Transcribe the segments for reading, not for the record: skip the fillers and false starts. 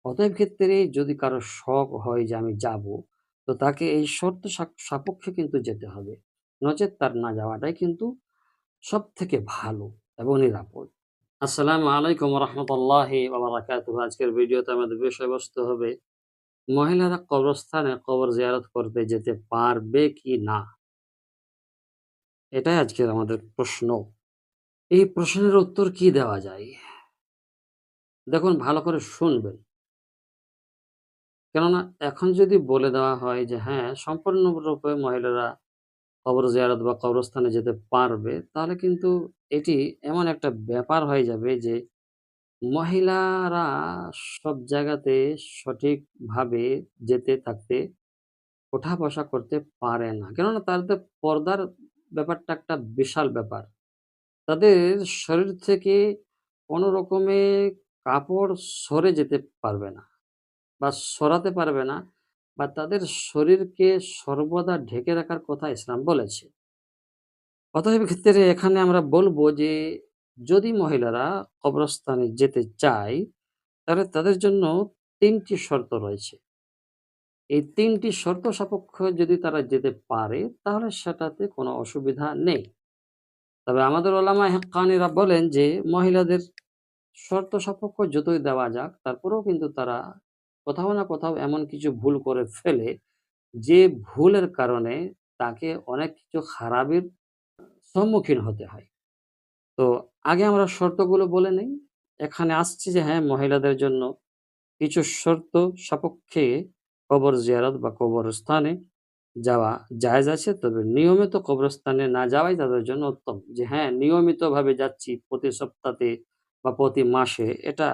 অতএব ক্ষেত্রে যদি কারো শখ হয় যে আমি যাব, তো তাকে এই শর্ত সাপেক্ষে কিন্তু যেতে হবে। নচেৎ তার না যাওয়াটাই কিন্তু সবথেকে ভালো এবং নিরাপদ। আসসালামু আলাইকুম ওয়া রাহমাতুল্লাহি ওয়া বারাকাতুহু। আজকের ভিডিওতে আমাদের বিষয়বস্তু হবে মহিলারা কবরস্থানে কবর জিয়ারত করতে যেতে পারবে কি না? এটাই আজকের আমাদের প্রশ্ন। এই প্রশ্নের উত্তর কি দেওয়া যায়? দেখুন ভালো করে শুনবেন। কেননা এখন যদি বলে দেওয়া হয় যে হ্যাঁ, সম্পূর্ণরূপে মহিলারা কবর জিয়ারত বা কবরস্থানে যেতে পারবে, তাহলে কিন্তু এটি এমন একটা ব্যাপার হয়ে যাবে যে মহিলারা সব জায়গাতে সঠিকভাবে যেতে থাকতে ওঠা-বসা করতে পারে না। কেননা তাদের পর্দার ব্যাপারটা একটা বিশাল ব্যাপার। তাদের শরীর থেকে কোনো রকমে কাপড় সরে যেতে পারবে না বা সরাতে পারবে না বা তাদের শরীরকে সর্বদা ঢেকে রাখার কথা ইসলাম বলেছে। অতএব ক্ষেত্রে এখানে আমরা বলব যে যদি মহিলারা কবরস্থানে যেতে চায়, তাহলে তাদের জন্য ৩ টি শর্ত রয়েছে। এই ৩ টি শর্ত সাপেক্ষে যদি তারা যেতে পারে, তাহলে সেটাতে কোনো অসুবিধা নেই। তবে আমাদের ওলামায়ে হাক্কানীরা বলেন যে, মহিলাদের শর্ত সাপেক্ষ যতই দেওয়া যাক, তারপরেও কিন্তু তারা কোথাও না কোথাও এমন কিছু ভুল করে ফেলে, যে ভুলের কারণে তাকে অনেক কিছু খারাপের সম্মুখীন হতে হয়। তো আগে আমরা শর্তগুলো বলে নেই। এখানে আসছে যে হ্যাঁ, মহিলাদের জন্য কিছু শর্ত সাপেক্ষে কবর জিয়ারত বা কবরস্থানে যাওয়া জায়েজ আছে। তবে নিয়মিত কবরস্থানে না যাওয়াই তাদের জন্য উত্তম। যে হ্যাঁ, নিয়মিতভাবে যাচ্ছি প্রতি সপ্তাহে বা প্রতি মাসে, এটা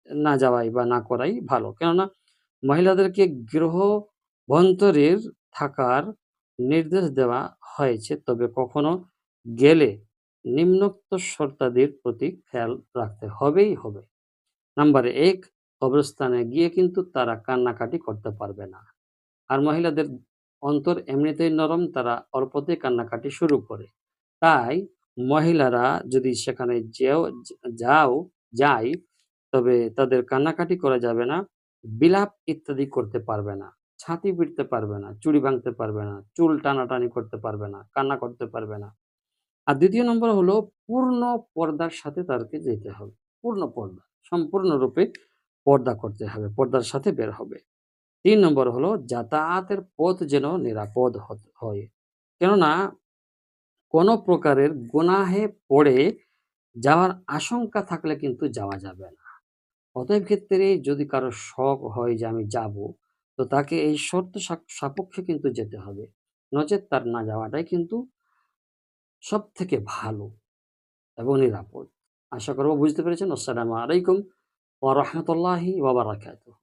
না যাওয়াই বা না করাই ভালো। কেননা মহিলাদেরকে গৃহবন্তরের থাকার নির্দেশ দেওয়া হয়েছে। তবে কখনো গেলে নিম্নোক্ত শর্তাদির প্রতি খেয়াল রাখতে হবেই হবে। নাম্বার ১, কবরস্থানে গিয়ে কিন্তু তারা কান্নাকাটি করতে পারবে না। আর মহিলাদের অন্তর এমনিতেই নরম, তারা অল্পতেই কান্নাকাটি শুরু করে। তাই মহিলারা যদি সেখানে যাও যায়, তবে তাদের কান্নাকাটি করা যাবে না, বিলাপ ইত্যাদি করতে পারবে না, ছাতি পিটতে পারবে না, চুড়ি ভাঙতে পারবে না, চুল টানাটানি করতে পারবে না, কান্না করতে পারবে না। আর ২য় নম্বর হলো পূর্ণ পর্দার সাথে তাদেরকে যেতে হবে। পূর্ণ পর্দা, সম্পূর্ণরূপে পর্দা করতে হবে, পর্দার সাথে বের হবে। ৩ নম্বর হলো যাতায়াতের পথ যেন নিরাপদ হয়। কেননা কোনো প্রকারের গুনাহে পড়ে যাওয়ার আশঙ্কা থাকলে কিন্তু যাওয়া যাবে না। অতএব ক্ষেত্রে যদি কারো শখ হয় যে আমি যাবো, তো তাকে এই শর্ত সাপেক্ষে কিন্তু যেতে হবে। নচেৎ তার না যাওয়াটাই কিন্তু সবথেকে ভালো এবং নিরাপদ। আশা করব বুঝতে পেরেছেন। আসসালামু আলাইকুম ওয়া রাহমাতুল্লাহি ওয়া বারাকাতুহু।